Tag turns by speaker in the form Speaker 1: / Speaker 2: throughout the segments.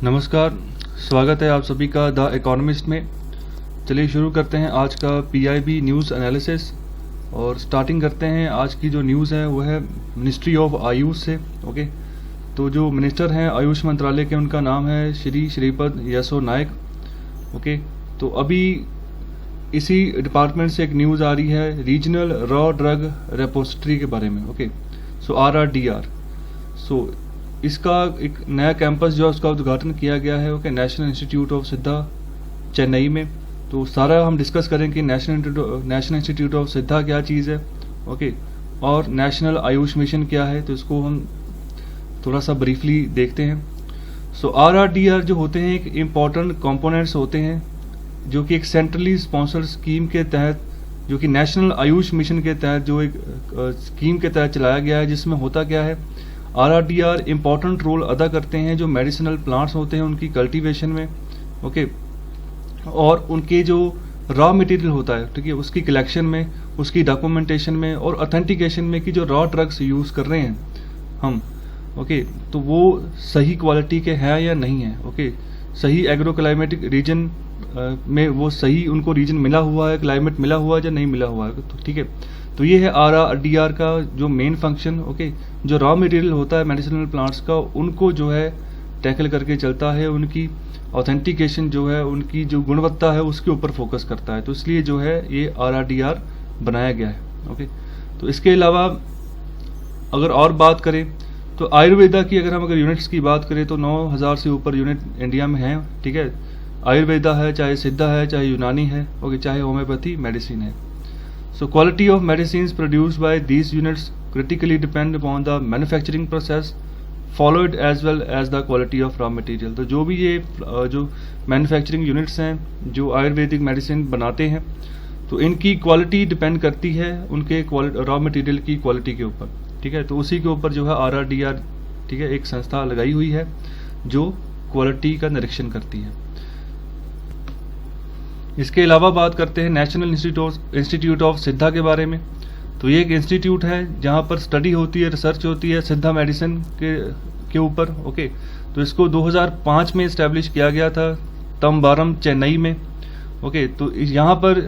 Speaker 1: नमस्कार, स्वागत है आप सभी का द इकोनॉमिस्ट में। चलिए शुरू करते हैं आज का पीआईबी न्यूज़ एनालिसिस और स्टार्टिंग करते हैं। आज की जो न्यूज़ है वो है मिनिस्ट्री ऑफ आयुष से। ओके, तो जो मिनिस्टर हैं आयुष मंत्रालय के, उनका नाम है श्री श्रीपद यसो नायक। ओके, तो अभी इसी डिपार्टमेंट से एक न्यूज़ आ रही है रीजनल रॉ ड्रग रेपोजिटरी के बारे में। ओके, सो RRDR। सो इसका एक नया कैंपस जो है उसका उद्घाटन किया गया है। ओके, नेशनल इंस्टीट्यूट ऑफ सिद्धा चेन्नई में। तो सारा हम डिस्कस करें कि नेशनल इंस्टीट्यूट ऑफ सिद्धा क्या चीज़ है। ओके, और नेशनल आयुष मिशन क्या है, तो इसको हम थोड़ा सा ब्रीफली देखते हैं। सो RRDR जो होते हैं एक इम्पॉर्टेंट कंपोनेंट्स होते हैं जो कि एक सेंट्रली स्पॉन्सर्ड स्कीम के तहत, जो कि नेशनल आयुष मिशन के तहत जो एक स्कीम के तहत चलाया गया है, जिसमें होता क्या है RRDR इम्पॉर्टेंट रोल अदा करते हैं जो मेडिसिनल प्लांट्स होते हैं उनकी कल्टीवेशन में। ओके, और उनके जो रॉ मटेरियल होता है, ठीक है, उसकी कलेक्शन में, उसकी डॉक्यूमेंटेशन में और ऑथेंटिकेशन में कि जो रॉ ड्रग्स यूज़ कर रहे हैं हम, ओके, तो वो सही क्वालिटी के हैं या नहीं है। ओके, सही एग्रो क्लाइमेटिक रीजन में वो सही उनको रीजन मिला हुआ है, क्लाइमेट मिला हुआ है या नहीं मिला हुआ है। तो ठीक है, तो ये है RRDR का जो मेन फंक्शन। ओके, जो रॉ मटेरियल होता है मेडिसिनल प्लांट्स का, उनको जो है टैकल करके चलता है, उनकी ऑथेंटिकेशन जो है, उनकी जो गुणवत्ता है उसके ऊपर फोकस करता है। तो इसलिए जो है ये RRDR बनाया गया है। ओके, तो इसके अलावा अगर और बात करें तो आयुर्वेदा की अगर यूनिट्स की बात करें तो 9000 से ऊपर यूनिट इंडिया में हैं। ठीक है, आयुर्वेदा है, चाहे सिद्धा है, चाहे यूनानी है, ओके, चाहे होम्योपैथी मेडिसिन है। So quality of medicines produced by these units critically depend upon the manufacturing process followed as well as the quality of raw material। तो जो भी ये जो मैन्युफैक्चरिंग यूनिट्स हैं जो आयुर्वेदिक मेडिसिन बनाते हैं, तो इनकी क्वालिटी डिपेंड करती है उनके रॉ मटेरियल की क्वालिटी के ऊपर। ठीक है, तो उसी के ऊपर जो है RRDR, ठीक है, एक संस्था लगाई हुई है जो क्वालिटी का निरीक्षण करती है। इसके अलावा बात करते हैं नेशनल इंस्टीट्यूट ऑफ सिद्धा के बारे में। तो ये एक इंस्टीट्यूट है जहाँ पर स्टडी होती है, रिसर्च होती है सिद्धा मेडिसिन के ऊपर। ओके, तो इसको 2005 में इस्टेब्लिश किया गया था तंबारम चेन्नई में। ओके, तो यहाँ पर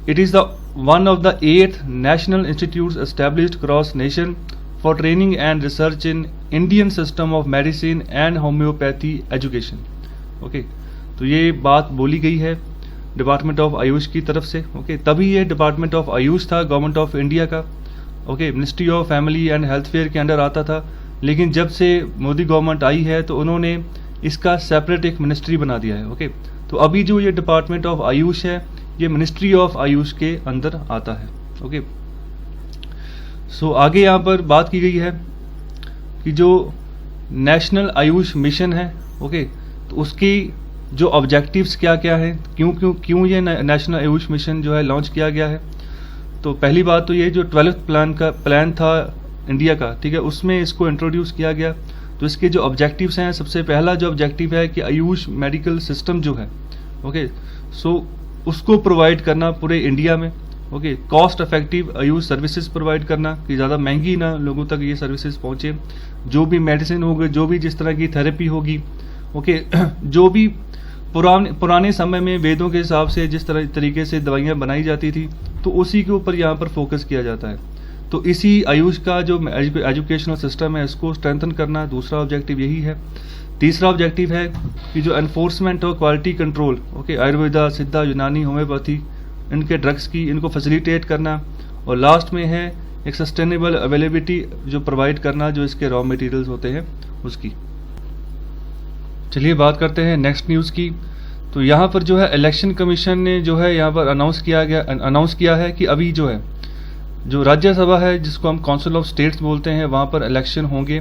Speaker 1: it is the one of the 8th national institute established cross nation for training and research in Indian system of medicine and homeopathy education. Okay, तो ये बात बोली गई है डिपार्टमेंट ऑफ आयुष की तरफ से। ओके, तभी ये डिपार्टमेंट ऑफ आयुष था गवर्नमेंट ऑफ इंडिया का। Okay, ministry of family and health fair के अंडर आता था, लेकिन जब से मोदी गवर्नमेंट आई है तो उन्होंने इसका सेपरेट एक मिनिस्ट्री बना दिया है। ओके, तो अभी जो ये डिपार्टमेंट ऑफ आयुष है ये मिनिस्ट्री ऑफ आयुष के अंदर आता है। ओके, सो आगे यहाँ पर बात की गई है कि जो नेशनल आयुष मिशन है, ओके, तो उसकी जो ऑब्जेक्टिव्स क्या क्या है, क्यों ये नेशनल आयुष मिशन जो है लॉन्च किया गया है। तो पहली बात तो ये जो 12th प्लान था इंडिया का, ठीक है, उसमें इसको इंट्रोड्यूस किया गया। तो इसके जो ऑब्जेक्टिव्स हैं, सबसे पहला जो ऑब्जेक्टिव है कि आयुष मेडिकल सिस्टम जो है, ओके, सो उसको प्रोवाइड करना पूरे इंडिया में। Okay, cost effective Ayush services provide करना कि ज़्यादा महंगी ना लोगों तक ये सर्विसेज पहुँचे। जो भी मेडिसिन होगी, जो भी जिस तरह की थेरेपी होगी, ओके, जो भी पुराने समय में वेदों के हिसाब से जिस तरीके से दवाइयाँ बनाई जाती थी, तो उसी के ऊपर यहाँ पर फोकस किया जाता है। तो इसी आयुष का जो एजुकेशनल सिस्टम है इसको स्ट्रेंथन करना दूसरा ऑब्जेक्टिव यही है। तीसरा ऑब्जेक्टिव है कि जो एनफोर्समेंट और क्वालिटी कंट्रोल, ओके, आयुर्वेदा, सिद्धा, यूनानी, होम्योपैथी, इनके ड्रग्स की इनको फैसिलिटेट करना। और लास्ट में है एक सस्टेनेबल अवेलेबिलिटी जो प्रोवाइड करना जो इसके रॉ मटेरियल्स होते हैं उसकी। चलिए बात करते हैं नेक्स्ट न्यूज़ की। तो यहाँ पर जो है इलेक्शन कमीशन ने जो है यहाँ पर अनाउंस किया है कि अभी जो है जो राज्यसभा है जिसको हम काउंसिल ऑफ स्टेट्स बोलते हैं, वहाँ पर इलेक्शन होंगे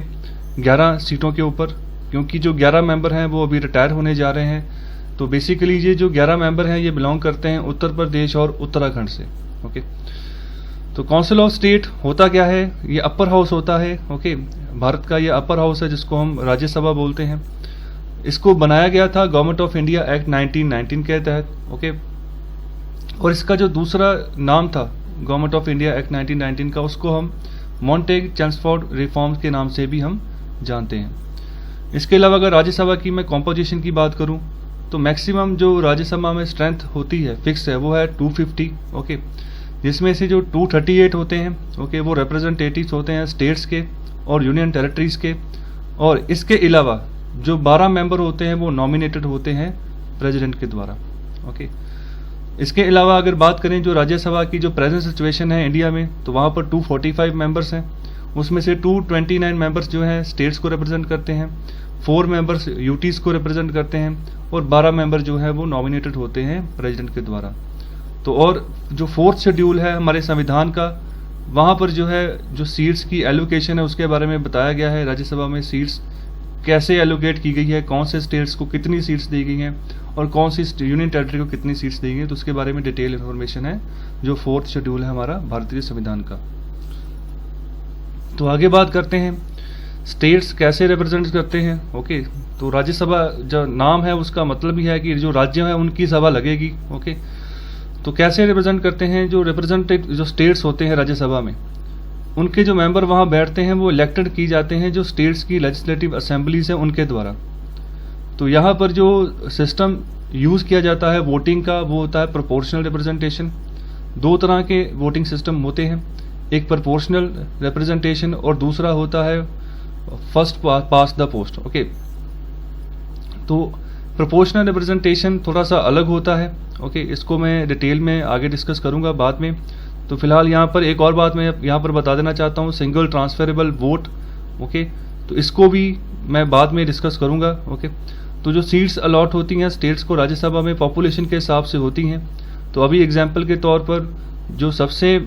Speaker 1: 11 सीटों के ऊपर, क्योंकि जो 11 मेंबर हैं वो अभी रिटायर होने जा रहे हैं। तो बेसिकली ये जो 11 मेंबर हैं ये बिलोंग करते हैं उत्तर प्रदेश और उत्तराखंड से। ओके, तो काउंसिल ऑफ स्टेट होता क्या है, ये अपर हाउस होता है। ओके, भारत का ये अपर हाउस है जिसको हम राज्यसभा बोलते हैं। इसको बनाया गया था गवर्नमेंट ऑफ इंडिया एक्ट 1919 के तहत। ओके, और इसका जो दूसरा नाम था गवर्नमेंट ऑफ इंडिया एक्ट 1919 का, उसको हम मॉन्टेग चेम्सफोर्ड रिफॉर्म्स के नाम से भी हम जानते हैं। इसके अलावा अगर राज्यसभा की मैं कॉम्पोजिशन की बात करूं तो मैक्सिमम जो राज्यसभा में स्ट्रेंथ होती है फिक्स है वो है 250, ओके, जिसमें से जो 238 होते हैं, ओके, वो रिप्रेजेंटेटिव्स होते हैं स्टेट्स के और यूनियन टेरिटरीज के, और इसके अलावा जो 12 मेंबर होते हैं वो नॉमिनेटेड होते हैं प्रेसिडेंट के द्वारा, ओके। इसके अलावा अगर बात करें जो राज्यसभा की जो प्रेजेंट सिचुएशन है इंडिया में, तो वहाँ पर 245 मेंबर्स हैं, उसमें से 229 मेंबर्स जो हैं स्टेट्स को रिप्रेजेंट करते हैं, 4 मेंबर्स यूटीज़ को रिप्रेजेंट करते हैं, और 12 मेंबर जो हैं वो नॉमिनेटेड होते हैं प्रेसिडेंट के द्वारा। तो और जो 4th शेड्यूल है हमारे संविधान का, वहाँ पर जो है जो सीट्स की एलोकेशन है उसके बारे में बताया गया है, राज्यसभा में सीट्स कैसे एलोकेट की गई है, कौन से स्टेट्स को कितनी सीट्स दी गई हैं और कौन सी यूनियन टेरिटरी को कितनी सीट्स दी गई हैं, तो उसके बारे में डिटेल इन्फॉर्मेशन है जो 4th शेड्यूल है हमारा भारतीय संविधान का। तो आगे बात करते हैं स्टेट्स कैसे रिप्रेजेंट करते हैं, ओके। तो राज्यसभा जो नाम है उसका मतलब ही है कि जो राज्य है उनकी सभा लगेगी, ओके। तो कैसे रिप्रेजेंट करते हैं, जो रिप्रेजेंटेटिव जो स्टेट्स होते हैं राज्यसभा में, उनके जो मेंबर वहाँ बैठते हैं वो इलेक्टेड की जाते हैं जो स्टेट्स की लेजिस्लेटिव असेंबलीज है उनके द्वारा। तो यहाँ पर जो सिस्टम यूज़ किया जाता है वोटिंग का वो होता है प्रोपोर्शनल रिप्रेजेंटेशन। 2 तरह के वोटिंग सिस्टम होते हैं, एक प्रोपोर्शनल रिप्रेजेंटेशन और दूसरा होता है first pass the post, okay. तो प्रोपोर्शनल रिप्रेजेंटेशन थोड़ा सा अलग होता है, ओके, इसको मैं डिटेल में आगे डिस्कस करूंगा बाद में। तो फिलहाल यहाँ पर एक और बात मैं यहाँ पर बता देना चाहता हूँ, सिंगल ट्रांसफरेबल वोट, ओके, तो इसको भी मैं बाद में डिस्कस करूंगा, ओके। तो जो सीट्स अलॉट होती हैं स्टेट्स को राज्यसभा में पॉपुलेशन के हिसाब से होती हैं। तो अभी एग्जाम्पल के तौर पर जो सबसे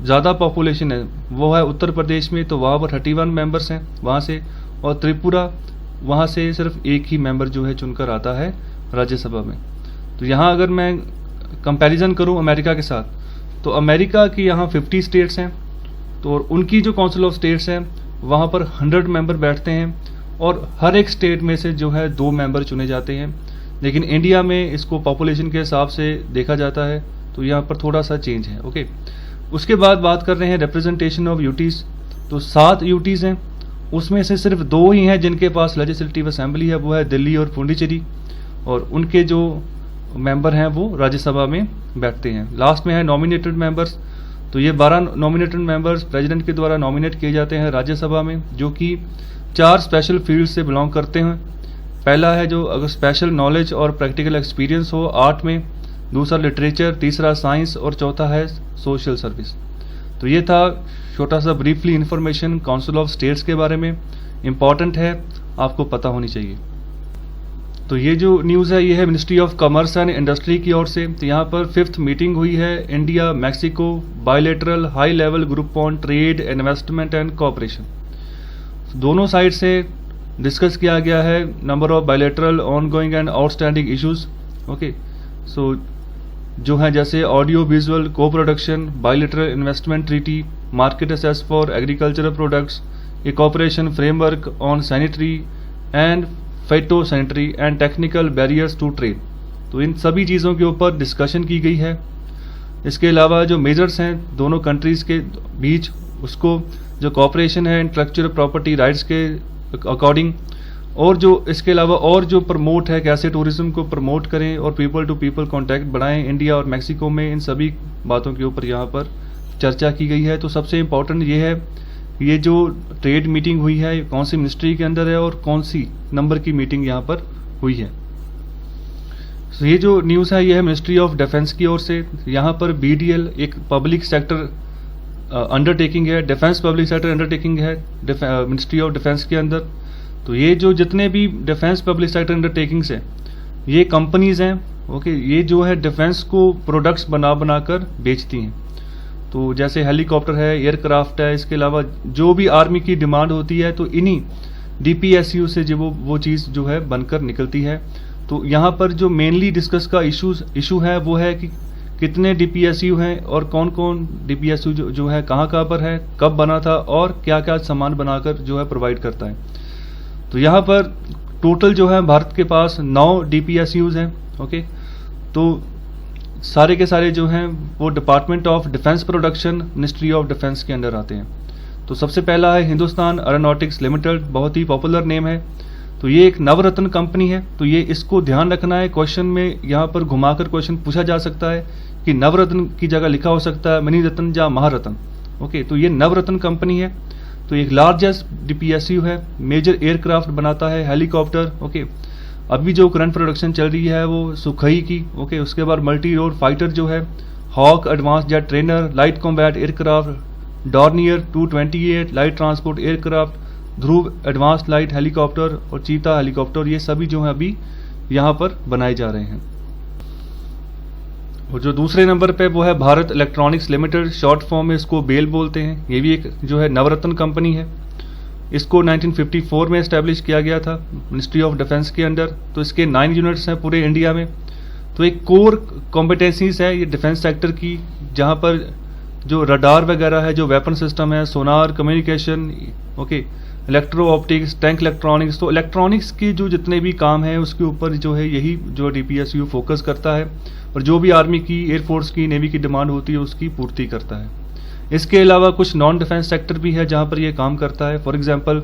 Speaker 1: ज़्यादा पॉपुलेशन है वो है उत्तर प्रदेश में, तो वहाँ पर 31 मेंबर्स हैं वहाँ से, और त्रिपुरा वहाँ से सिर्फ एक ही मेंबर जो है चुनकर आता है राज्यसभा में। तो यहाँ अगर मैं कंपैरिजन करूँ अमेरिका के साथ, तो अमेरिका की यहाँ 50 स्टेट्स हैं, तो उनकी जो काउंसिल ऑफ स्टेट्स हैं वहाँ पर 100 मेंबर बैठते हैं और हर एक स्टेट में से जो है 2 मेंबर चुने जाते हैं। लेकिन इंडिया में इसको पॉपुलेशन के हिसाब से देखा जाता है, तो यहाँ पर थोड़ा सा चेंज है, ओके। उसके बाद बात कर रहे हैं रिप्रेजेंटेशन ऑफ यूटीज़। तो 7 यूटीज़ हैं, उसमें से सिर्फ 2 ही हैं जिनके पास लेजिस्लेटिव असेंबली है, वो है दिल्ली और पुडुचेरी, और उनके जो मेंबर हैं वो राज्यसभा में बैठते हैं। लास्ट में है नॉमिनेटेड मेंबर्स। तो ये 12 नॉमिनेटेड मेंबर्स प्रेसिडेंट के द्वारा नॉमिनेट किए जाते हैं राज्यसभा में, जो कि 4 स्पेशल फील्ड से बिलोंग करते हैं। पहला है जो अगर स्पेशल नॉलेज और प्रैक्टिकल एक्सपीरियंस हो आर्ट में, दूसरा लिटरेचर, तीसरा साइंस और चौथा है सोशल सर्विस। तो ये था छोटा सा briefly information council of states के बारे में, इम्पॉर्टेंट है, आपको पता होनी चाहिए। तो ये जो न्यूज़ है ये है ministry of commerce and industry की ओर से। तो यहाँ पर 5th मीटिंग हुई है India Mexico bilateral high level group on trade investment and cooperation. दोनों साइड से डिस्कस किया गया है number of bilateral ongoing and outstanding issues, okay. So जो है जैसे audio visual co production, bilateral investment treaty, market access for agricultural products, a cooperation framework on sanitary and phyto sanitary and technical barriers to trade. तो इन सभी चीज़ों के ऊपर discussion की गई है। इसके अलावा जो मेजर्स हैं दोनों कंट्रीज़ के बीच, उसको जो कोऑपरेशन है इंटेलेक्चुअल प्रॉपर्टी राइट्स के अकॉर्डिंग, और जो इसके अलावा और जो प्रमोट है कैसे टूरिज्म को प्रमोट करें और पीपल टू पीपल कॉन्टैक्ट बढ़ाएं इंडिया और मैक्सिको में, इन सभी बातों के ऊपर यहाँ पर चर्चा की गई है। तो सबसे इम्पोर्टेंट ये है ये जो ट्रेड मीटिंग हुई है कौन सी मिनिस्ट्री के अंदर है और कौन सी नंबर की मीटिंग यहाँ पर हुई है। तो ये जो न्यूज़ है ये है मिनिस्ट्री ऑफ डिफेंस की ओर से। यहाँ पर BDL एक पब्लिक सेक्टर अंडरटेकिंग है, डिफेंस पब्लिक सेक्टर अंडरटेकिंग है मिनिस्ट्री ऑफ डिफेंस के अंदर। तो ये जो जितने भी डिफेंस पब्लिक सेक्टर अंडरटेकिंग्स हैं ये कंपनीज हैं, ओके, ये जो है डिफेंस को प्रोडक्ट्स बनाकर बेचती हैं। तो जैसे हेलीकॉप्टर है, एयरक्राफ्ट है, इसके अलावा जो भी आर्मी की डिमांड होती है तो इन्हीं DPSU से जो वो चीज़ जो है बनकर निकलती है। तो यहाँ पर जो मेनली डिस्कस का इशू है वो है कि कितने DPSU हैं और कौन कौन DPSU जो है कहाँ पर है, कब बना था और क्या क्या सामान बनाकर जो है प्रोवाइड करता है। तो यहाँ पर टोटल जो है भारत के पास 9 DPSUs हैं, ओके। तो सारे के सारे जो हैं वो department of defence production ministry of defence के अंडर आते हैं। तो सबसे पहला है हिंदुस्तान एरोनॉटिक्स लिमिटेड, बहुत ही पॉपुलर नेम है। तो ये एक नवरत्न कंपनी है। तो ये इसको ध्यान रखना है, क्वेश्चन में यहाँ पर घुमाकर क्वेश्चन पूछा जा सकता है कि नवरत्न की जगह लिखा हो सकता है मणिरत्न या महारत्न। ओके, तो ये नवरत्न कंपनी है। तो एक लार्जेस्ट DPSU है, मेजर एयरक्राफ्ट बनाता है, हेलीकॉप्टर। ओके, अभी जो करंट प्रोडक्शन चल रही है वो सुखई की। ओके, उसके बाद मल्टी रोल फाइटर जो है, Hawk advance jet trainer, light combat aircraft, Dornier 228 light transport aircraft, Dhruv advance light helicopter और चीता हेलीकॉप्टर, ये सभी जो है अभी यहाँ पर बनाए जा रहे हैं। और जो दूसरे नंबर पे वो है Bharat electronics limited, short form में इसको बेल बोलते हैं। ये भी एक जो है नवरत्न कंपनी है। इसको 1954 में एस्टेब्लिश किया गया था मिनिस्ट्री ऑफ डिफेंस के अंडर। तो इसके 9 यूनिट्स हैं पूरे इंडिया में। तो एक कोर कॉम्पिटेंसीज है ये डिफेंस सेक्टर की, जहाँ पर जो रडार वगैरह है, जो वेपन सिस्टम है, sonar, communication, okay, electro optics, tank electronics. तो इलेक्ट्रॉनिक्स की जो जितने भी काम है उसके ऊपर जो है यही जो DPSU फोकस करता है, और जो भी आर्मी की, एयरफोर्स की, नेवी की डिमांड होती है उसकी पूर्ति करता है। इसके अलावा कुछ नॉन डिफेंस सेक्टर भी है जहाँ पर ये काम करता है। फॉर एग्जांपल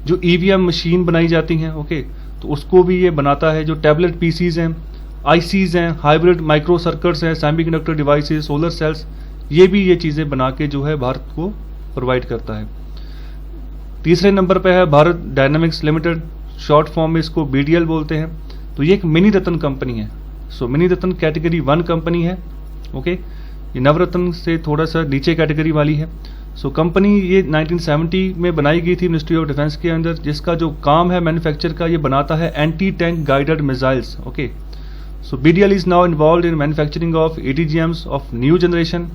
Speaker 1: जो EVM मशीन बनाई जाती हैं, ओके, तो उसको भी ये बनाता है। जो टैबलेट PCs हैं, ICs हैं, हाइब्रिड माइक्रो सर्किट्स हैं, सेमीकंडक्टर डिवाइसेस, सोलर सेल्स, ये भी ये चीज़ें बना के जो है भारत को प्रोवाइड करता है। तीसरे नंबर पे है Bharat dynamics limited, short form में इसको BDL बोलते हैं। तो ये एक मिनी रत्न कंपनी है। सो मिनी रत्न कैटेगरी 1 कंपनी है। ओके, ये नवरत्न से थोड़ा सा नीचे कैटेगरी वाली है। सो कंपनी ये 1970 में बनाई गई थी मिनिस्ट्री ऑफ डिफेंस के अंदर, जिसका जो काम है मैन्युफैक्चर का, ये बनाता है anti tank guided missiles. Okay, so BDL is now involve in manufacturing of ATGMs of new generation.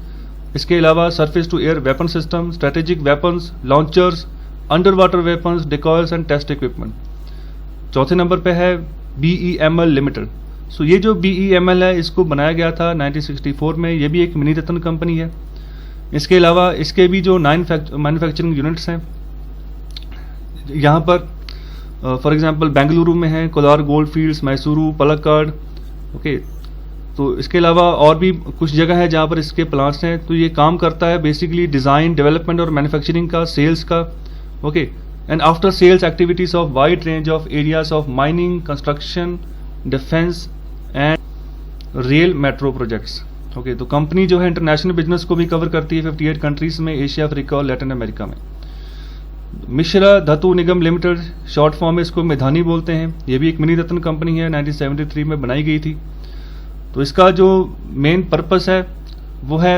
Speaker 1: इसके अलावा surface to air weapon system, strategic weapons, launchers, under water weapons, decoys and test equipment. चौथे number पे है BEML limited. सो ये जो BEML है इसको बनाया गया था 1964 में। ये भी एक मिनी रत्न कंपनी है। इसके अलावा इसके भी जो 9 मैन्युफैक्चरिंग यूनिट्स हैं यहाँ पर, फॉर एग्जांपल बेंगलुरु में है Kolar gold fields, Mysuru, Palakkad. Okay, तो इसके अलावा और भी कुछ जगह है जहाँ पर इसके प्लांट्स हैं। तो ये काम करता है बेसिकली डिज़ाइन, डेवलपमेंट और मैन्युफैक्चरिंग का, सेल्स का। Okay, and after sales activities of wide range of areas of mining, construction, defence and rail metro projects. Okay, तो कंपनी जो है इंटरनेशनल बिजनेस को भी कवर करती है 58 कंट्रीज में, एशिया, अफ्रीका और लैटिन अमेरिका में। मिश्रा धातु निगम लिमिटेड, शॉर्ट फॉर्म में इसको मेधानी बोलते हैं। ये भी एक मिनी रत्न कंपनी है, 1973 में बनाई गई थी। तो इसका जो मेन पर्पस है वो है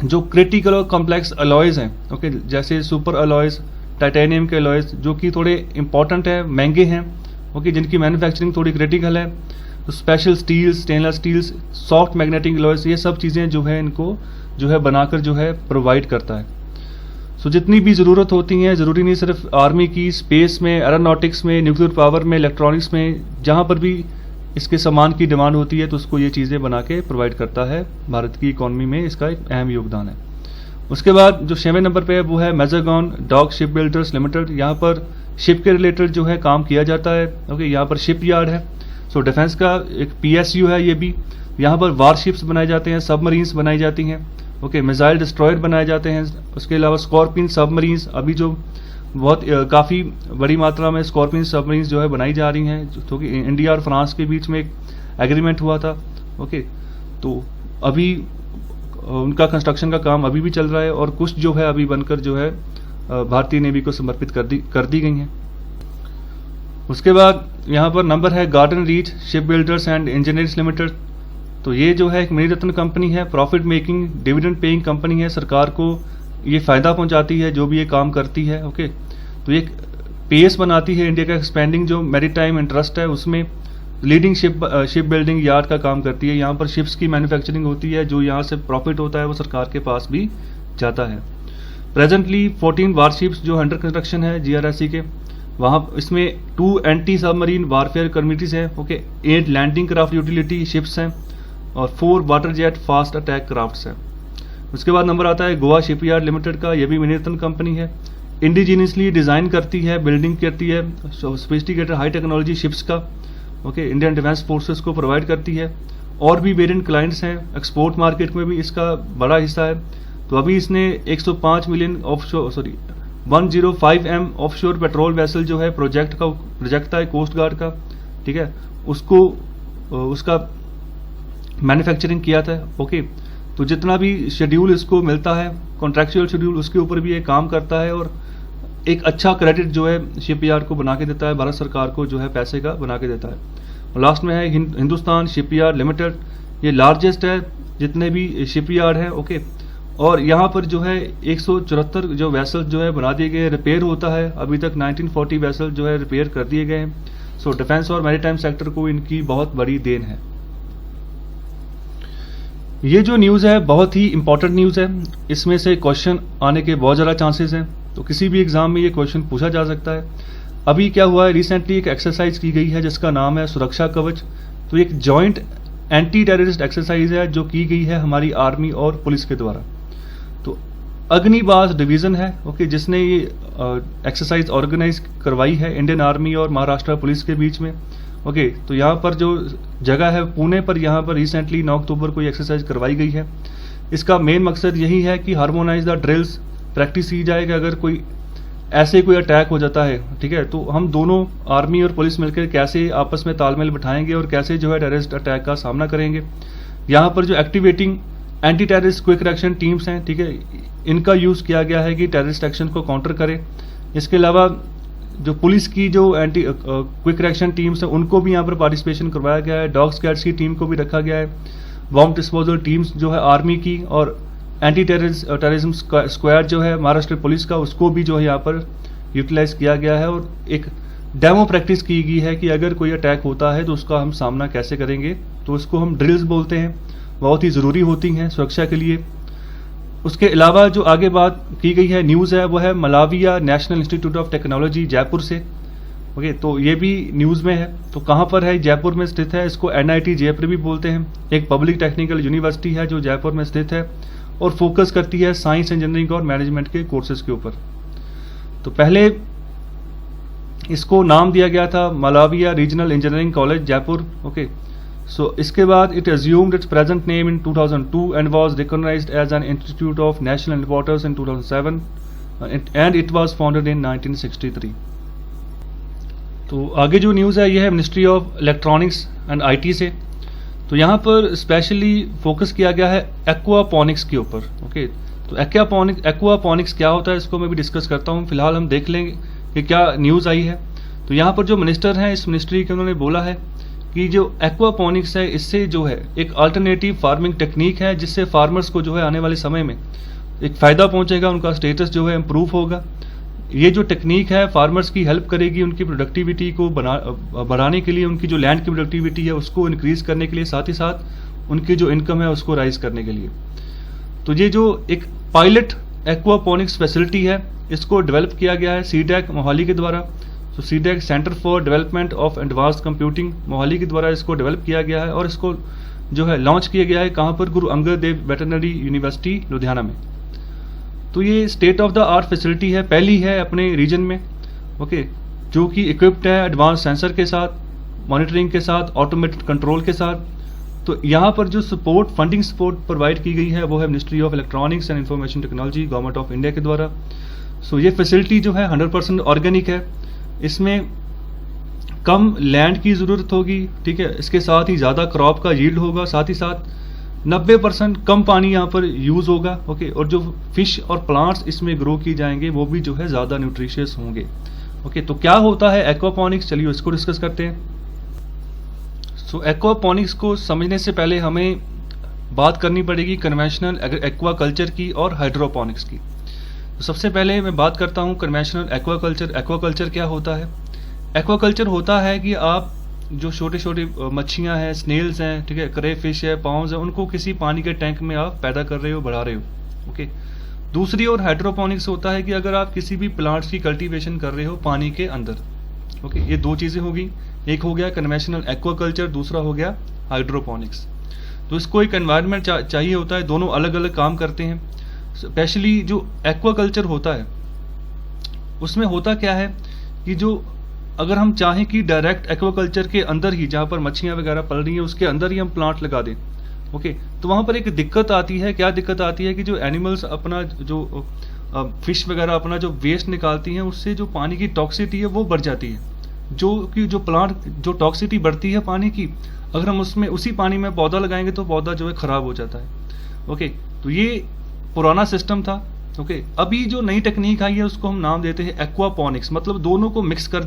Speaker 1: जो क्रिटिकल और कॉम्प्लेक्स अलॉयज हैं, ओके, जैसे सुपर अलॉयज, टाइटेनियम के अलॉयज, जो कि थोड़े इंपॉर्टेंट है, महंगे हैं, ओके, जिनकी मैन्युफैक्चरिंग थोड़ी क्रिटिकल है। तो special steels, stainless steels, soft magnetic alloys, ये सब चीज़ें जो है इनको जो है बनाकर जो है प्रोवाइड करता है। सो जितनी भी ज़रूरत होती हैं, ज़रूरी नहीं सिर्फ आर्मी की, स्पेस में, एरोनॉटिक्स में, न्यूक्लियर पावर में, इलेक्ट्रॉनिक्स में, जहाँ पर भी इसके सामान की डिमांड होती है तो उसको ये चीज़ें बना के प्रोवाइड करता है। भारत की इकॉनमी में इसका एक अहम योगदान है। उसके बाद जो 6वें नंबर पे है वो है Mazagon dock ship builders limited. यहाँ पर शिप के रिलेटेड जो है काम किया जाता है। ओके, यहाँ पर शिप यार्ड है। सो डिफेंस का एक PSU है ये भी। यहाँ पर वारशिप्स बनाए जाते हैं, सबमरीन्स बनाई जाती हैं, ओके, मिसाइल डिस्ट्रॉयर बनाए जाते हैं। उसके अलावा स्कॉर्पियन सबमरीन्स, अभी जो बहुत काफ़ी बड़ी मात्रा में स्कॉर्पियन सबमरीन्स जो है बनाई जा रही हैं, जो कि इंडिया और फ्रांस के बीच में एक एग्रीमेंट हुआ था। ओके, तो अभी उनका कंस्ट्रक्शन का काम अभी भी चल रहा है और कुछ जो है अभी बनकर जो है भारतीय नेवी को समर्पित कर दी गई हैं। उसके बाद यहाँ पर नंबर है garden reach ship builders and engineers limited. तो ये जो है एक मिनी रत्न कंपनी है, profit making, dividend paying company है। सरकार को ये फ़ायदा पहुंचाती है जो भी ये काम करती है। ओके, तो ये पेस बनाती है इंडिया का एक्सपेंडिंग जो मैरीटाइम इंटरेस्ट है उसमें। लीडिंग शिप बिल्डिंग यार्ड का काम करती है। यहाँ पर शिप्स की मैन्युफैक्चरिंग होती है, जो यहाँ से प्रॉफिट होता है वो सरकार के पास भी जाता है। प्रेजेंटली 14 वारशिप्स जो अंडर कंस्ट्रक्शन है GRSC के, वहाँ इसमें 2 एंटी सबमरीन वारफेयर कम्युनिटीज हैं, okay, 8 landing craft utility ships हैं और 4 water jet fast attack crafts हैं। उसके बाद नंबर आता है गोवा शिपयार्ड लिमिटेड का। यह भी मिनी रत्न कंपनी है। इंडिजीनियसली डिज़ाइन करती है, बिल्डिंग करती है सोफिस्टिकेटेड हाई टेक्नोलॉजी शिप्स का, ओके, इंडियन डिफेंस फोर्सेस को प्रोवाइड करती है। और भी वेरिएंट क्लाइंट्स हैं, एक्सपोर्ट मार्केट में भी इसका बड़ा हिस्सा है। तो अभी इसने 105 million 105M offshore patrol vessel जो है प्रोजेक्ट था कोस्ट गार्ड का, ठीक है, उसको उसका मैन्युफैक्चरिंग किया था। ओके, तो जितना भी शेड्यूल इसको मिलता है कॉन्ट्रैक्चुअल शेड्यूल, उसके ऊपर भी ये काम करता है और एक अच्छा क्रेडिट जो है शिपयार्ड को बना के देता है, भारत सरकार को जो है पैसे का बना के देता है। और लास्ट में है हिंदुस्तान शिपयार्ड लिमिटेड, ये लार्जेस्ट है जितने भी शिपयार्ड है। ओके, और यहाँ पर जो है 174 जो वेसल जो है बना दिए गए, रिपेयर होता है, अभी तक 1940 वेसल जो है रिपेयर कर दिए गए हैं। सो डिफेंस और मैरीटाइम सेक्टर को इनकी बहुत बड़ी देन है। ये जो न्यूज़ है बहुत ही इंपॉर्टेंट न्यूज़ है, इसमें से क्वेश्चन आने के बहुत ज़्यादा चांसेस हैं, तो किसी भी एग्जाम में ये क्वेश्चन पूछा जा सकता है। अभी क्या हुआ है, रिसेंटली एक एक्सरसाइज की गई है जिसका नाम है सुरक्षा कवच। तो एक जॉइंट एंटी टेररिस्ट एक्सरसाइज है जो की गई है हमारी आर्मी और पुलिस के द्वारा। तो अग्निबाज डिवीजन है, ओके, जिसने ये एक्सरसाइज ऑर्गेनाइज करवाई है इंडियन आर्मी और महाराष्ट्र पुलिस के बीच में। ओके, तो यहाँ पर जो जगह है पुणे पर, यहाँ पर रिसेंटली 9 अक्टूबर को ये एक्सरसाइज करवाई गई है। इसका मेन मकसद यही है कि हार्मोनाइज द ड्रिल्स, प्रैक्टिस की जाए कि अगर कोई ऐसे कोई अटैक हो जाता है, ठीक है, तो हम दोनों आर्मी और पुलिस मिलकर कैसे आपस में तालमेल बिठाएंगे और कैसे जो है टेररिस्ट अटैक का सामना करेंगे। यहाँ पर जो activating anti terrorist quick reaction teams हैं, ठीक है, इनका यूज़ किया गया है कि टेररिस्ट एक्शन को काउंटर करें। इसके अलावा जो पुलिस की जो एंटी क्विक रिएक्शन टीम्स हैं उनको भी यहाँ पर पार्टिसिपेशन करवाया गया है। डॉग स्क्वाड्स की टीम को भी रखा गया है। बॉम्ब डिस्पोजल टीम्स जो है आर्मी की और एंटी टेररिज्म स्क्वाड जो है महाराष्ट्र पुलिस का, उसको भी जो है यहाँ पर यूटिलाइज किया गया है और एक डेमो प्रैक्टिस की गई है कि अगर कोई अटैक होता है तो उसका हम सामना कैसे करेंगे। तो उसको हम ड्रिल्स बोलते हैं, बहुत ही ज़रूरी होती हैं सुरक्षा के लिए। उसके अलावा जो आगे बात की गई है न्यूज़ है वो है Malaviya national institute of technology Jaipur से। ओके, तो ये भी न्यूज़ में है। तो कहाँ पर है, जयपुर में स्थित है। इसको NIT जयपुर भी बोलते हैं। एक पब्लिक टेक्निकल यूनिवर्सिटी है जो जयपुर में स्थित है और फोकस करती है साइंस, इंजीनियरिंग और मैनेजमेंट के कोर्सेज के ऊपर। तो पहले इसको नाम दिया गया था Malaviya regional engineering college Jaipur. Okay, so इसके बाद it assumed its present name in 2002 and was recognized as an institute of national importance in 2007 and it was founded in 1963। तो आगे जो न्यूज़ है ये है ministry of electronics and IT से। तो यहाँ पर स्पेशली फोकस किया गया है एक्वापॉनिक्स के ऊपर। ओके, तो एक्वापॉनिक्स क्या होता है इसको मैं भी डिस्कस करता हूँ। फिलहाल हम देख लेंगे कि क्या न्यूज़ आई है। तो यहाँ पर जो मिनिस्टर हैं इस मिनिस्ट्री के, उन्होंने बोला है कि जो एक्वापॉनिक्स है इससे जो है एक अल्टरनेटिव फार्मिंग टेक्निक है जिससे फार्मर्स को जो है आने वाले समय में एक फ़ायदा पहुंचेगा, उनका स्टेटस जो है इम्प्रूव होगा। ये जो टेक्निक है फार्मर्स की हेल्प करेगी उनकी प्रोडक्टिविटी को बढ़ाने के लिए, उनकी जो लैंड की प्रोडक्टिविटी है उसको इंक्रीज करने के लिए, साथ ही साथ उनकी जो इनकम है उसको राइज करने के लिए। तो ये जो एक पायलट एक्वापॉनिक्स फैसिलिटी है इसको डेवलप किया गया है CDAC मोहाली के द्वारा। तो CDAC centre for development of advanced computing Mohali के द्वारा इसको डेवलप किया गया है और इसको जो है लॉन्च किया गया है कहाँ पर, गुरु अंगद देव वेटरनरी यूनिवर्सिटी लुधियाना में। तो ये state of the art facility है, पहली है अपने रीजन में। ओके, जो कि इक्विप्ड है एडवांस सेंसर के साथ, मॉनिटरिंग के साथ, ऑटोमेटेड कंट्रोल के साथ। तो यहाँ पर जो सपोर्ट, फंडिंग सपोर्ट प्रोवाइड की गई है वो है ministry of electronics and information technology, government of India के द्वारा। सो ये फैसिलिटी जो है 100% ऑर्गेनिक है, इसमें कम लैंड की ज़रूरत होगी, ठीक है, इसके साथ ही ज़्यादा क्रॉप का यील्ड होगा, साथ ही साथ 90% कम पानी यहाँ पर यूज़ होगा। ओके, और जो फिश और प्लांट्स इसमें ग्रो की जाएंगे वो भी जो है ज़्यादा न्यूट्रिशियस होंगे। ओके, तो क्या होता है एक्वापॉनिक्स, चलिए इसको डिस्कस करते हैं। सो एक्वापॉनिक्स को समझने से पहले हमें बात करनी पड़ेगी कन्वेंशनल एक्वाकल्चर की और हाइड्रोपोनिक्स की। तो सबसे पहले मैं बात करता हूँ कन्वेंशनल एक्वाकल्चर। एक्वाकल्चर क्या होता है? एक्वाकल्चर होता है कि आप जो छोटे छोटे मच्छियाँ हैं, स्नेल्स हैं, ठीक है, करे फिश है, पाउंस है, उनको किसी पानी के टैंक में आप पैदा कर रहे हो, बढ़ा रहे हो। ओके, दूसरी ओर हाइड्रोपोनिक्स होता है कि अगर आप किसी भी प्लांट्स की कल्टीवेशन कर रहे हो पानी के अंदर। ओके, ये दो चीज़ें होगी, एक हो गया कन्वेंशनल एक्वाकल्चर, दूसरा हो गया हाइड्रोपोनिक्स। तो इसको एक एनवायरनमेंट चाहिए होता है, दोनों अलग अलग काम करते हैं। स्पेशली जो एक्वाकल्चर होता है उसमें होता क्या है कि जो अगर हम चाहें कि डायरेक्ट एक्वाकल्चर के अंदर ही, जहाँ पर मच्छियाँ वगैरह पल रही हैं उसके अंदर ही हम प्लांट लगा दें, ओके, तो वहाँ पर एक दिक्कत आती है। क्या दिक्कत आती है कि जो एनिमल्स अपना जो फिश वगैरह अपना जो वेस्ट निकालती हैं, उससे जो पानी की टॉक्सिसिटी है वो बढ़ जाती है। जो प्लांट जो टॉक्सिसिटी बढ़ती है पानी की, अगर हम उसमें उसी पानी में पौधा लगाएंगे तो पौधा जो है खराब हो जाता है। ओके, तो ये पुराना सिस्टम था। ओके, अभी जो नई टेक्निक आई है उसको हम नाम देते हैं एक्वापॉनिक्स, मतलब दोनों को मिक्स कर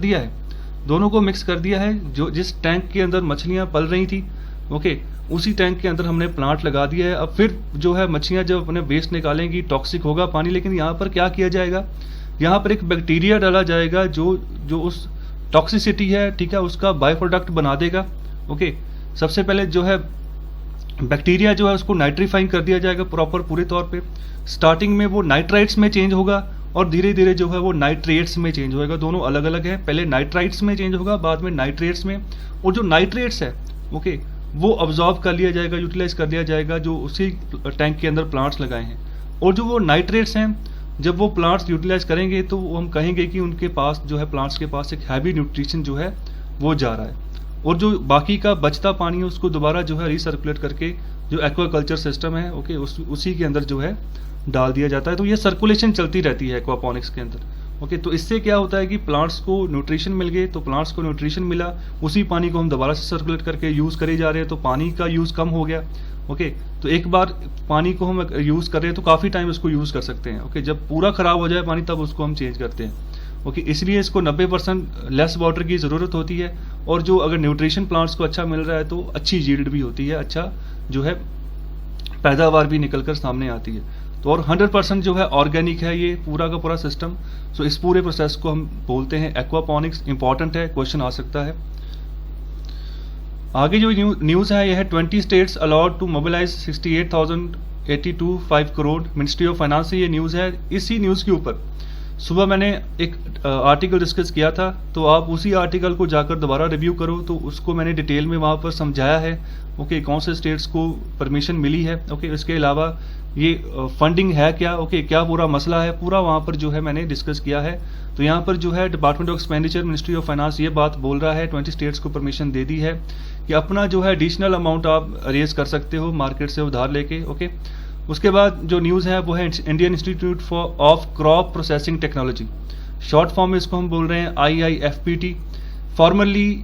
Speaker 1: दिया है। जो जिस टैंक के अंदर मछलियां पल रही थी, ओके, उसी टैंक के अंदर हमने प्लांट लगा दिया है। अब फिर जो है मछलियां जब अपने वेस्ट निकालेंगी, टॉक्सिक होगा पानी, लेकिन यहाँ पर क्या किया जाएगा, यहाँ पर एक बैक्टीरिया डाला जाएगा जो उस टॉक्सिसिटी है, ठीक है, उसका बाय प्रोडक्ट बना देगा। ओके, सबसे पहले जो है बैक्टीरिया जो है उसको नाइट्रीफाइंग कर दिया जाएगा प्रॉपर पूरे तौर पे। स्टार्टिंग में वो नाइट्राइट्स में चेंज होगा और धीरे धीरे जो है वो नाइट्रेट्स में चेंज होगा। दोनों अलग अलग है, पहले नाइट्राइट्स में चेंज होगा, बाद में नाइट्रेट्स में। और जो नाइट्रेट्स है, ओके, वो ऑब्जॉर्व कर लिया जाएगा, यूटिलाइज कर लिया जाएगा जो उसी टैंक के अंदर प्लांट्स लगाए हैं। और जो वो नाइट्रेट्स हैं, जब वो प्लांट्स यूटिलाइज करेंगे तो हम कहेंगे कि उनके पास जो है, प्लांट्स के पास एक हैवी न्यूट्रिशन जो है वो जा रहा है। और जो बाकी का बचता पानी है उसको दोबारा जो है रिसर्कुलेट करके जो एक्वाकल्चर सिस्टम है, ओके, उसी के अंदर जो है डाल दिया जाता है। तो ये सर्कुलेशन चलती रहती है एक्वापॉनिक्स के अंदर। ओके, तो इससे क्या होता है कि प्लांट्स को न्यूट्रिशन मिल गए, तो प्लांट्स को न्यूट्रिशन मिला, उसी पानी को हम दोबारा से सर्कुलेट करके यूज़ करे जा रहे हैं, तो पानी का यूज़ कम हो गया। ओके, तो एक बार पानी को हम यूज़ कर रहे हैं तो काफ़ी टाइम उसको यूज़ कर सकते हैं। ओके, जब पूरा ख़राब हो जाए पानी तब उसको हम चेंज करते हैं। ओके, इसलिए इसको 90% लेस वाटर की ज़रूरत होती है। और जो अगर न्यूट्रिशन प्लांट्स को अच्छा मिल रहा है तो अच्छी यील्ड भी होती है, अच्छा जो है पैदावार भी निकल कर सामने आती है। तो और 100% जो है ऑर्गेनिक है ये पूरा का पूरा सिस्टम। सो इस पूरे प्रोसेस को हम बोलते हैं एक्वापॉनिक्स। इंपॉर्टेंट है, क्वेश्चन आ सकता है। आगे जो न्यूज़ है यह है 20 states allowed to mobilize 68,082.5 crore. Ministry of finance से ये न्यूज़ है। इसी न्यूज़ के ऊपर सुबह मैंने एक आर्टिकल डिस्कस किया था, तो आप उसी आर्टिकल को जाकर दोबारा रिव्यू करो, तो उसको मैंने डिटेल में वहाँ पर समझाया है। ओके, कौन से स्टेट्स को परमिशन मिली है। ओके, इसके अलावा ये फंडिंग है क्या, ओके, क्या पूरा मसला है, पूरा वहाँ पर जो है मैंने डिस्कस किया है। तो यहाँ पर जो है department of expenditure, ministry of finance ये बात बोल रहा है, 20 स्टेट्स को परमिशन दे दी है कि अपना जो है एडिशनल अमाउंट आप रेज कर सकते हो मार्केट से उधार लेके। ओके, उसके बाद जो न्यूज़ है वो है Indian institute of crop processing technology, short form में इसको हम बोल रहे हैं IIFPT। फॉर्मली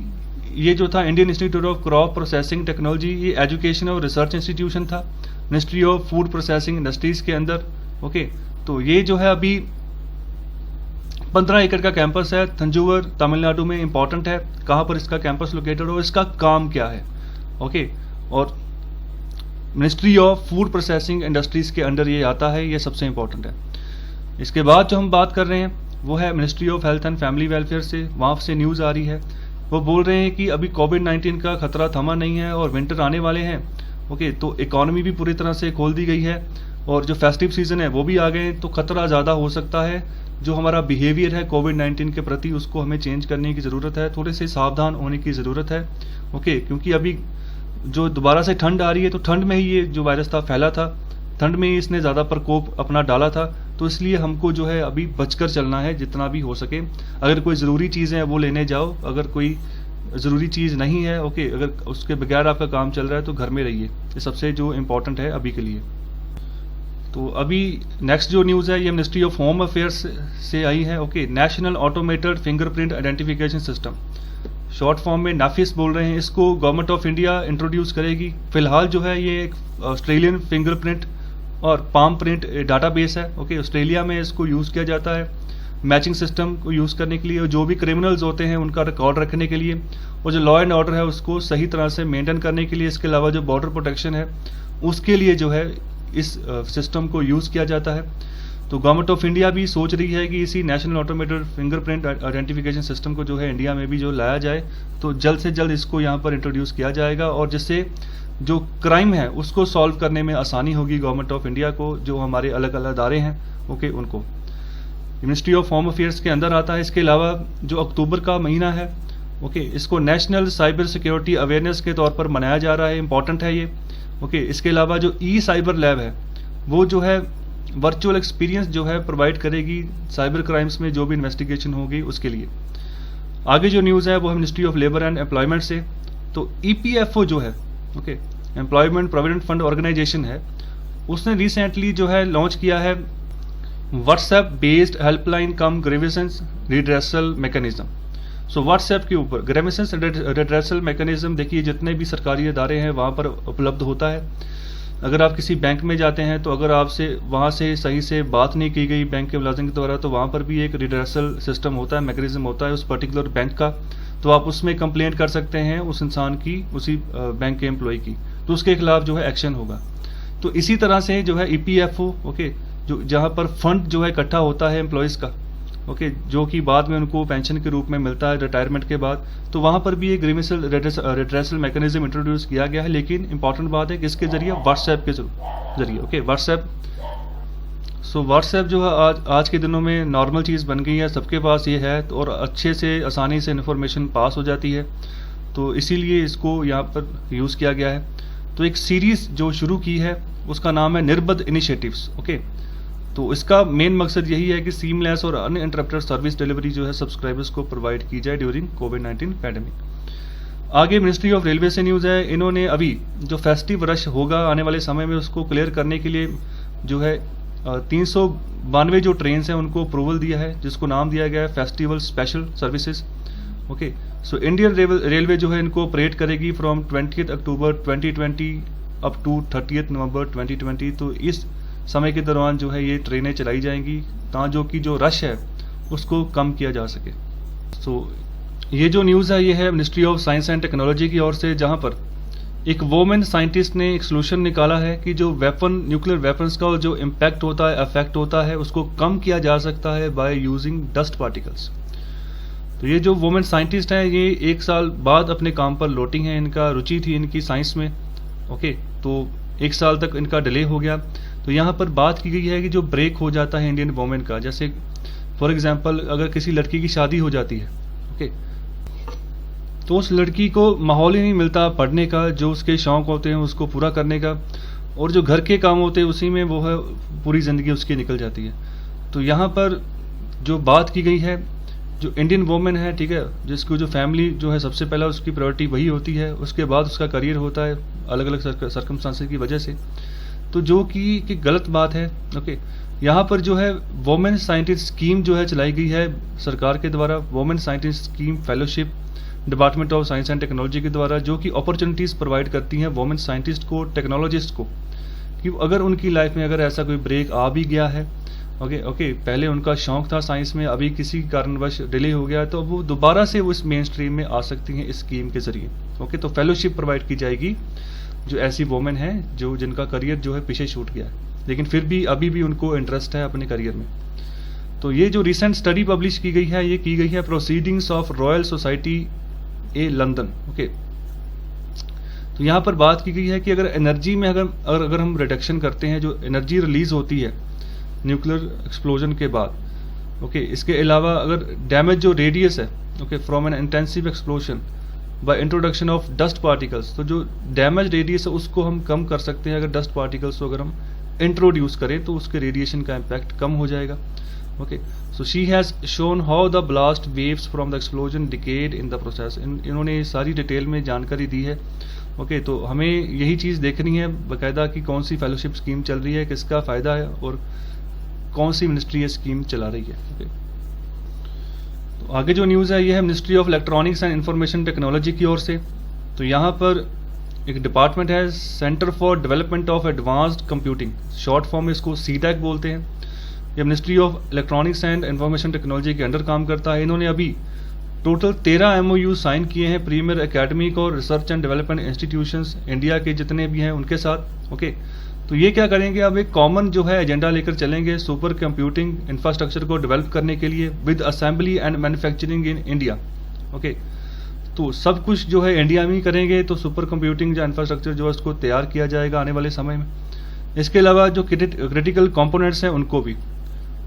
Speaker 1: ये जो था Indian institute of crop processing technology, ये एजुकेशन और रिसर्च इंस्टीट्यूशन था ministry of food processing industries के अंदर। ओके, तो ये जो है अभी 15 एकड़ का कैंपस है, तंजौर तमिलनाडु में। इंपॉर्टेंट है कहाँ पर इसका कैंपस लोकेटेड हो, इसका काम क्या है। ओके, और ministry of food processing industries के अंडर ये आता है, ये सबसे इंपॉर्टेंट है। इसके बाद जो हम बात कर रहे हैं वो है ministry of health and family welfare से। वहाँ से न्यूज़ आ रही है, वो बोल रहे हैं कि अभी कोविड-19 का खतरा थमा नहीं है और विंटर आने वाले हैं। ओके, तो इकॉनमी भी पूरी तरह से खोल दी गई है और जो फेस्टिव सीजन है वो भी आ गए, तो खतरा ज़्यादा हो सकता है। जो हमारा बिहेवियर है कोविड-19 के प्रति उसको हमें चेंज करने की ज़रूरत है, थोड़े से सावधान होने की ज़रूरत है। ओके, क्योंकि अभी जो दोबारा से ठंड आ रही है, तो ठंड में ही ये जो वायरस था फैला था, ठंड में ही इसने ज़्यादा प्रकोप अपना डाला था। तो इसलिए हमको जो है अभी बचकर चलना है जितना भी हो सके। अगर कोई ज़रूरी चीज़ें हैं वो लेने जाओ, अगर कोई ज़रूरी चीज़ नहीं है, ओके, अगर उसके बगैर आपका काम चल रहा है तो घर में रहिए। ये सबसे जो इम्पोर्टेंट है अभी के लिए। तो अभी नेक्स्ट जो न्यूज़ है ये मिनिस्ट्री ऑफ होम अफेयर्स से आई है। Okay, national automated fingerprint identification system, short form में नाफिस बोल रहे हैं। इसको गवर्नमेंट ऑफ इंडिया इंट्रोड्यूस करेगी। फिलहाल जो है ये एक ऑस्ट्रेलियन फिंगरप्रिंट और पाम प्रिंट डाटाबेस है। ओके, ऑस्ट्रेलिया में इसको यूज़ किया जाता है मैचिंग सिस्टम को यूज़ करने के लिए, और जो भी क्रिमिनल्स होते हैं उनका रिकॉर्ड रखने के लिए, और जो लॉ एंड ऑर्डर है उसको सही तरह से मेंटेन करने के लिए। इसके अलावा जो बॉर्डर प्रोटेक्शन है उसके लिए जो है इस सिस्टम को यूज़ किया जाता है। तो गवर्नमेंट ऑफ इंडिया भी सोच रही है कि इसी national automated fingerprint identification system को जो है इंडिया में भी जो लाया जाए, तो जल्द से जल्द इसको यहाँ पर इंट्रोड्यूस किया जाएगा, और जिससे जो क्राइम है उसको सॉल्व करने में आसानी होगी गवर्नमेंट ऑफ इंडिया को, जो हमारे अलग अलग अदारे हैं, ओके, उनको। मिनिस्ट्री ऑफ होम अफेयर्स के अंदर आता है। इसके अलावा जो अक्टूबर का महीना है, ओके, इसको नेशनल साइबर सिक्योरिटी अवेयरनेस के तौर पर मनाया जा रहा है। इंपॉर्टेंट है ये। ओके, इसके अलावा जो साइबर लैब है वो जो है वर्चुअल एक्सपीरियंस जो है प्रोवाइड करेगी साइबर क्राइम्स में जो भी इन्वेस्टिगेशन होगी उसके लिए। आगे जो न्यूज़ है वो है ministry of labour and employment से। तो EPFO जो है, okay, employment provident fund organisation है, उसने रिसेंटली जो है लॉन्च किया है WhatsApp based helpline cum grievances redressal mechanism. So WhatsApp के ऊपर ग्रीवेंसेस रिड्रेसल मैकेनिज्म, देखिए जितने भी सरकारी इदारे हैं वहाँ पर उपलब्ध होता है। अगर आप किसी बैंक में जाते हैं तो अगर आपसे वहाँ से सही से बात नहीं की गई बैंक के मुलाजिम के द्वारा, तो वहाँ पर भी एक रिड्रेसल सिस्टम होता है, मैकेनिज्म होता है उस पर्टिकुलर बैंक का। तो आप उसमें कंप्लेंट कर सकते हैं उस इंसान की, उसी बैंक के एम्प्लॉय की, तो उसके खिलाफ जो है एक्शन होगा। तो इसी तरह से जो है EPFO, ओके, जो जहाँ पर फंड जो है इकट्ठा होता है एम्प्लॉयज़ का, ओके, जो कि बाद में उनको पेंशन के रूप में मिलता है रिटायरमेंट के बाद, तो वहाँ पर भी एक ग्रीवेंसेस रिड्रेसल मैकेनिज्म इंट्रोड्यूस किया गया है। लेकिन इंपॉर्टेंट बात है कि इसके जरिए व्हाट्सएप के जरिए, ओके, व्हाट्सएप। सो व्हाट्सएप जो है आज के दिनों में नॉर्मल चीज़ बन गई है, सबके पास ये है, और अच्छे से आसानी से इन्फॉर्मेशन पास हो जाती है, तो इसीलिए इसको यहाँ पर यूज़ किया गया है। तो एक सीरीज़ जो शुरू की है उसका नाम है निर्बध इनिशिएटिव्स, ओके। तो इसका मेन मकसद यही है कि सीमलेस और अनइंटरप्टेड सर्विस डिलीवरी जो है सब्सक्राइबर्स को प्रोवाइड की जाए ड्यूरिंग कोविड-19 पैंडेमिक। आगे मिनिस्ट्री ऑफ रेलवे से न्यूज़ है, इन्होंने अभी जो फेस्टिव रश होगा आने वाले समय में उसको क्लियर करने के लिए जो है 392 जो ट्रेन हैं उनको अप्रूवल दिया है, जिसको नाम दिया गया है festival special services, okay. So Indian railway जो है इनको ऑपरेट करेगी फ्रॉम 20 अक्टूबर 2020 अप टू 30 नवंबर 2020। तो इस समय के दौरान जो है ये ट्रेनें चलाई जाएंगी ताकि जो रश है उसको कम किया जा सके। सो ये जो न्यूज़ है ये है ministry of science and technology की ओर से, जहाँ पर एक वोमेन साइंटिस्ट ने एक सोल्यूशन निकाला है कि जो न्यूक्लियर वेपन्स का जो इम्पैक्ट होता है, इफेक्ट होता है, उसको कम किया जा सकता है बाय यूजिंग डस्ट पार्टिकल्स। तो ये जो वोमेन साइंटिस्ट हैं ये 1 साल बाद अपने काम पर लौटी हैं, इनका रुचि थी इनकी साइंस में, ओके। तो 1 साल तक इनका डिले हो गया। तो यहाँ पर बात की गई है कि जो ब्रेक हो जाता है इंडियन वोमेन का, जैसे फॉर एग्जांपल अगर किसी लड़की की शादी हो जाती है, ओके, तो उस लड़की को माहौल ही नहीं मिलता पढ़ने का, जो उसके शौक़ होते हैं उसको पूरा करने का, और जो घर के काम होते हैं उसी में वो है पूरी ज़िंदगी उसकी निकल जाती है। तो यहाँ पर जो बात की गई है, जो इंडियन वोमेन है, ठीक है, जिसको जो फैमिली जो है सबसे पहला उसकी प्रायोरिटी वही होती है, उसके बाद उसका करियर होता है अलग अलग सर्कमस्टांसेस की वजह से, तो जो कि गलत बात है, ओके। यहाँ पर जो है वोमेन साइंटिस्ट स्कीम जो है चलाई गई है सरकार के द्वारा, women scientist scheme fellowship department of science and technology के द्वारा, जो कि अपॉर्चुनिटीज़ प्रोवाइड करती हैं वोमेन साइंटिस्ट को, टेक्नोलॉजिस्ट को, कि अगर उनकी लाइफ में अगर ऐसा कोई ब्रेक आ भी गया है, ओके, पहले उनका शौक था साइंस में, अभी किसी कारणवश डिले हो गया, तो वो दोबारा से उस मेन स्ट्रीम में आ सकती हैं इस स्कीम के जरिए, ओके। तो फेलोशिप प्रोवाइड की जाएगी जो ऐसी वोमेन हैं जो जिनका करियर जो है पीछे छूट गया है, लेकिन फिर भी अभी भी उनको इंटरेस्ट है अपने करियर में। तो ये जो रिसेंट स्टडी पब्लिश की गई है, ये की गई है proceedings of royal society A London, okay. तो यहाँ पर बात की गई है कि अगर एनर्जी में अगर हम रिडक्शन करते हैं, जो एनर्जी रिलीज होती है न्यूक्लियर एक्सप्लोजन के बाद, ओके, इसके अलावा अगर डैमेज जो रेडियस है, okay, from an intensive explosion by introduction of dust particles, तो जो डैमेज रेडियस है उसको हम कम कर सकते हैं अगर डस्ट पार्टिकल्स को अगर हम इंट्रोड्यूस करें, तो उसके रेडिएशन का इम्पैक्ट कम हो जाएगा, okay. So she has shown how the blast waves from the explosion decade in the process. इन्होंने सारी डिटेल में जानकारी दी है, ओके। तो हमें यही चीज़ देखनी है बाकायदा कि कौन सी फेलोशिप स्कीम चल रही है, किसका फ़ायदा है और कौन सी मिनिस्ट्री ये स्कीम चला रही है, ओके। तो आगे जो न्यूज़ है ये है ministry of electronics and information technology की ओर से। तो यहाँ पर एक डिपार्टमेंट है centre for development of advanced computing, short form में इसको CDEC बोलते हैं। ये ministry of electronics and information technology के अंडर काम करता है। इन्होंने अभी टोटल 13 MOU साइन किए हैं प्रीमियर एकेडमिक और research and development institutions India के जितने भी हैं उनके साथ, ओके। तो ये क्या करेंगे, अब एक कॉमन जो है एजेंडा लेकर चलेंगे सुपर कंप्यूटिंग इंफ्रास्ट्रक्चर को डेवलप करने के लिए with assembly and manufacturing in India, okay. तो सब कुछ जो है इंडिया में ही करेंगे, तो सुपर कंप्यूटिंग जो इंफ्रास्ट्रक्चर जो है उसको तैयार किया जाएगा आने वाले समय में। इसके अलावा जो क्रिटिकल कंपोनेंट्स हैं उनको भी,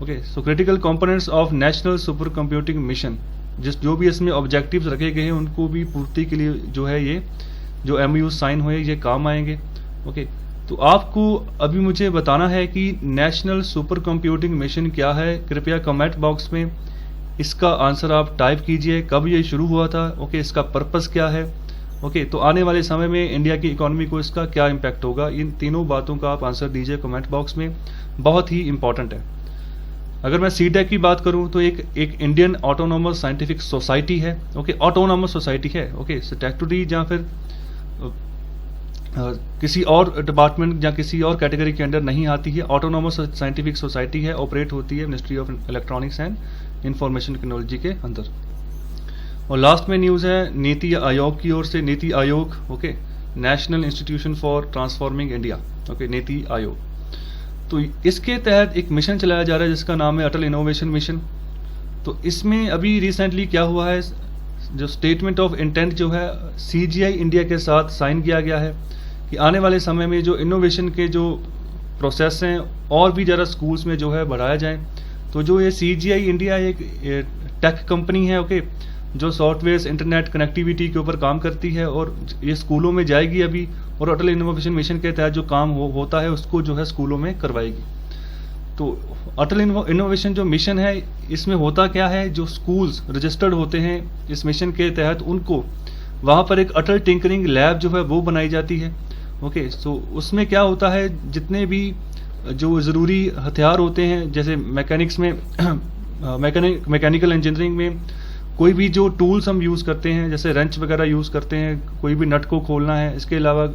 Speaker 1: okay. So critical components of national super computing mission, जो भी इसमें ऑब्जेक्टिव्स रखे गए हैं उनको भी पूर्ति के लिए जो है ये जो MOU साइन हुए ये काम आएंगे, ओके। तो आपको अभी मुझे बताना है कि नेशनल सुपर कंप्यूटिंग मिशन क्या है। कृपया कमेंट बॉक्स में इसका आंसर आप टाइप कीजिए, कब ये शुरू हुआ था, ओके, इसका पर्पस क्या है, ओके। तो आने वाले समय में इंडिया की इकोनॉमी को इसका क्या इम्पैक्ट होगा, इन तीनों बातों का आप आंसर दीजिए कमेंट बॉक्स में, बहुत ही इंपॉर्टेंट है। अगर मैं सीटेक की बात करूं तो एक इंडियन ऑटोनॉमस साइंटिफिक सोसाइटी है, ओके, ऑटोनॉमस सोसाइटी है, ओके, स्टैट्यूटरी जहां फिर किसी और डिपार्टमेंट या किसी और कैटेगरी के अंडर नहीं आती है, ऑटोनॉमस साइंटिफिक सोसाइटी है, ऑपरेट होती है ministry of electronics and information technology के अंदर। और लास्ट में न्यूज़ है नीति आयोग की ओर से, NITI Aayog, okay, national institution for transforming India, okay, NITI Aayog. तो इसके तहत एक मिशन चलाया जा रहा है जिसका नाम है अटल इनोवेशन मिशन। तो इसमें अभी रिसेंटली क्या हुआ है, जो स्टेटमेंट ऑफ इंटेंट जो है CGI इंडिया के साथ साइन किया गया है कि आने वाले समय में जो इनोवेशन के जो प्रोसेस हैं और भी ज़रा स्कूल्स में जो है बढ़ाया जाए। तो जो ये CGI इंडिया एक टेक कंपनी है, ओके, जो सॉफ्टवेयर इंटरनेट कनेक्टिविटी के ऊपर काम करती है और ये स्कूलों में जाएगी अभी, और अटल इनोवेशन मिशन के तहत जो काम होता है उसको जो है स्कूलों में करवाएगी। तो अटल इनोवेशन जो मिशन है इसमें होता क्या है, जो स्कूल्स रजिस्टर्ड होते हैं इस मिशन के तहत उनको वहाँ पर एक अटल टिंकरिंग लैब जो है वो बनाई जाती है, ओके। सो उसमें क्या होता है, जितने भी जो ज़रूरी हथियार होते हैं, जैसे मैकेनिक्स में मैकेनिकल इंजीनियरिंग में कोई भी जो टूल्स हम यूज़ करते हैं, जैसे रेंच वगैरह यूज़ करते हैं, कोई भी नट को खोलना है, इसके अलावा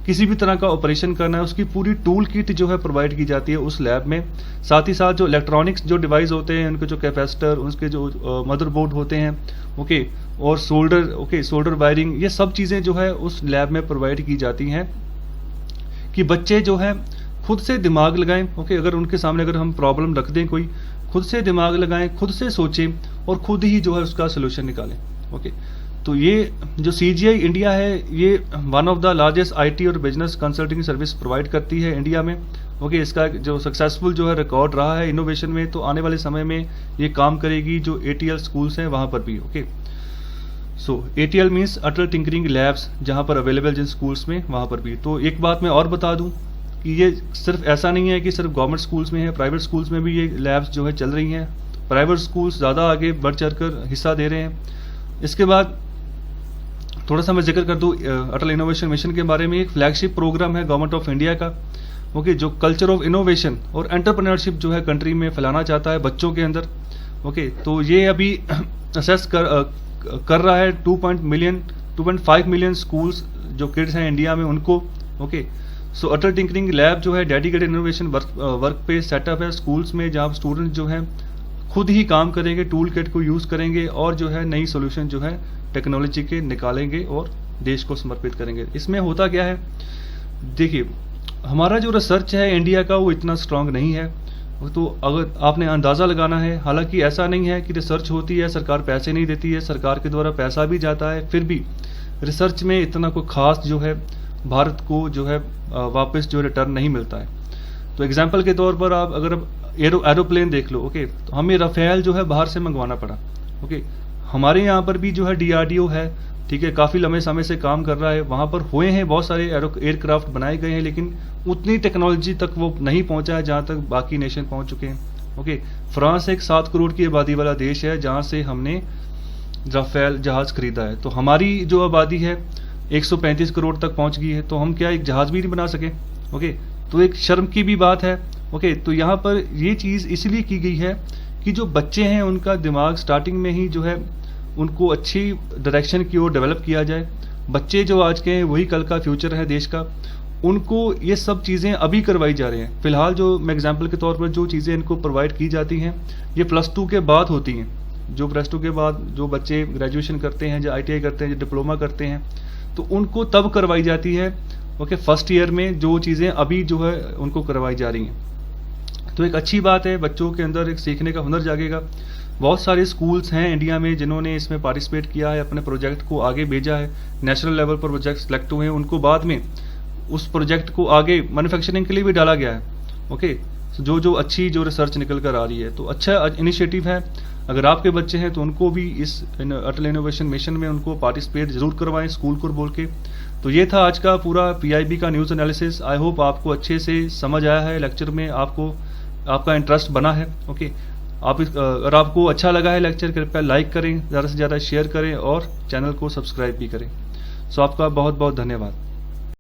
Speaker 1: किसी भी तरह का ऑपरेशन करना है, उसकी पूरी टूल किट जो है प्रोवाइड की जाती है उस लैब में। साथ ही साथ जो इलेक्ट्रॉनिक्स जो डिवाइस होते हैं, उनके जो कैपेसिटर, उसके जो मदरबोर्ड होते हैं, ओके, और सोल्डर वायरिंग, ये सब चीज़ें जो है उस लैब में प्रोवाइड की जाती हैं कि बच्चे जो है खुद से दिमाग लगाएं, ओके। अगर उनके सामने अगर हम प्रॉब्लम रख दें कोई, खुद से दिमाग लगाएं, खुद से सोचें और खुद ही जो है उसका सोल्यूशन निकालें, ओके। तो ये जो CGI इंडिया है ये one of the largest IT और बिजनेस कंसल्टिंग सर्विस प्रोवाइड करती है इंडिया में, ओके। इसका जो सक्सेसफुल जो है रिकॉर्ड रहा है इनोवेशन में, तो आने वाले समय में ये काम करेगी जो ATL स्कूल्स हैं वहाँ पर भी, ओके। सो ATL मीन्स अटल टिंकरिंग लैब्स, जहाँ पर अवेलेबल जिन स्कूल्स में वहाँ पर भी। तो एक बात मैं और बता दूँ कि ये सिर्फ ऐसा नहीं है कि सिर्फ गवर्नमेंट स्कूल्स में है, प्राइवेट स्कूल्स में भी ये लैब्स जो है चल रही हैं। प्राइवेट स्कूल्स ज़्यादा आगे बढ़ चढ़ कर हिस्सा दे रहे हैं। इसके बाद थोड़ा सा मैं जिक्र कर दूँ अटल इनोवेशन मिशन के बारे में। एक फ्लैगशिप प्रोग्राम है गवर्नमेंट ऑफ इंडिया का, ओके, जो कल्चर ऑफ इनोवेशन और एंटरप्रेन्योरशिप जो है कंट्री में फैलाना चाहता है बच्चों के अंदर, ओके। तो ये अभी असेस कर रहा है 2.5 मिलियन स्कूल्स जो किड्स हैं इंडिया में उनको, ओके। सो अटल टिंकरिंग लैब जो है डेडिकेटेड इनोवेशन वर्क पे सेटअप है स्कूल्स में, जहाँ स्टूडेंट जो है खुद ही काम करेंगे, टूल किट को यूज़ करेंगे और जो है नई सोल्यूशन जो है टेक्नोलॉजी के निकालेंगे और देश को समर्पित करेंगे। इसमें होता क्या है, देखिए हमारा जो रिसर्च है इंडिया का वो इतना स्ट्रांग नहीं है। तो अगर आपने अंदाज़ा लगाना है, हालांकि ऐसा नहीं है कि रिसर्च होती है सरकार पैसे नहीं देती है, सरकार के द्वारा पैसा भी जाता है, फिर भी रिसर्च में इतना कोई खास जो है भारत को जो है वापस जो रिटर्न नहीं मिलता है। तो एग्जाम्पल के तौर पर आप अगर एरोप्लेन देख लो, ओके, तो हमें राफेल जो है बाहर से मंगवाना पड़ा, ओके। हमारे यहाँ पर भी जो है DRDO है, ठीक है, काफ़ी लंबे समय से काम कर रहा है, वहाँ पर हुए हैं बहुत सारे एयरक्राफ्ट बनाए गए हैं, लेकिन उतनी टेक्नोलॉजी तक वो नहीं पहुँचा है जहाँ तक बाकी नेशन पहुँच चुके हैं, ओके। फ्रांस एक 7 करोड़ की आबादी वाला देश है जहाँ से हमने राफेल जहाज़ खरीदा है। तो हमारी जो आबादी है 135 करोड़ तक पहुँच गई है, तो हम क्या एक जहाज़ भी नहीं बना सके, ओके। तो एक शर्म की भी बात है, ओके। तो यहाँ पर ये चीज़ इसलिए की गई है कि जो बच्चे हैं उनका दिमाग स्टार्टिंग में ही जो है उनको अच्छी डायरेक्शन की ओर डेवलप किया जाए। बच्चे जो आज के हैं वही कल का फ्यूचर है देश का, उनको ये सब चीज़ें अभी करवाई जा रही हैं। फिलहाल जो मैं एग्जांपल के तौर पर जो चीज़ें इनको प्रोवाइड की जाती हैं ये +2 के बाद होती हैं। जो +2 के बाद जो बच्चे ग्रेजुएशन करते हैं, जो ITI करते हैं, जो डिप्लोमा करते हैं, तो उनको तब करवाई जाती है, ओके, फर्स्ट ईयर में जो चीज़ें अभी जो है उनको करवाई जा रही हैं। तो एक अच्छी बात है, बच्चों के अंदर एक सीखने का हुनर जागेगा। बहुत सारे स्कूल्स हैं इंडिया में जिन्होंने इसमें पार्टिसिपेट किया है, अपने प्रोजेक्ट को आगे भेजा है, नेशनल लेवल पर प्रोजेक्ट सेलेक्ट हुए हैं, उनको बाद में उस प्रोजेक्ट को आगे मैन्युफैक्चरिंग के लिए भी डाला गया है, ओके। जो अच्छी जो रिसर्च निकल कर आ रही है, तो अच्छा इनिशिएटिव है। अगर आपके बच्चे हैं तो उनको भी इस अटल इनोवेशन मिशन में उनको पार्टिसिपेट जरूर करवाएं स्कूल को बोल के। तो ये था आज का पूरा PIB का न्यूज़ एनालिसिस। आई होप आपको अच्छे से समझ आया है, लेक्चर में आपको आपका इंटरेस्ट बना है, ओके। अगर आपको अच्छा लगा है लेक्चर, कृपया लाइक करें, ज़्यादा से ज़्यादा शेयर करें और चैनल को सब्सक्राइब भी करें। सो आपका बहुत बहुत धन्यवाद।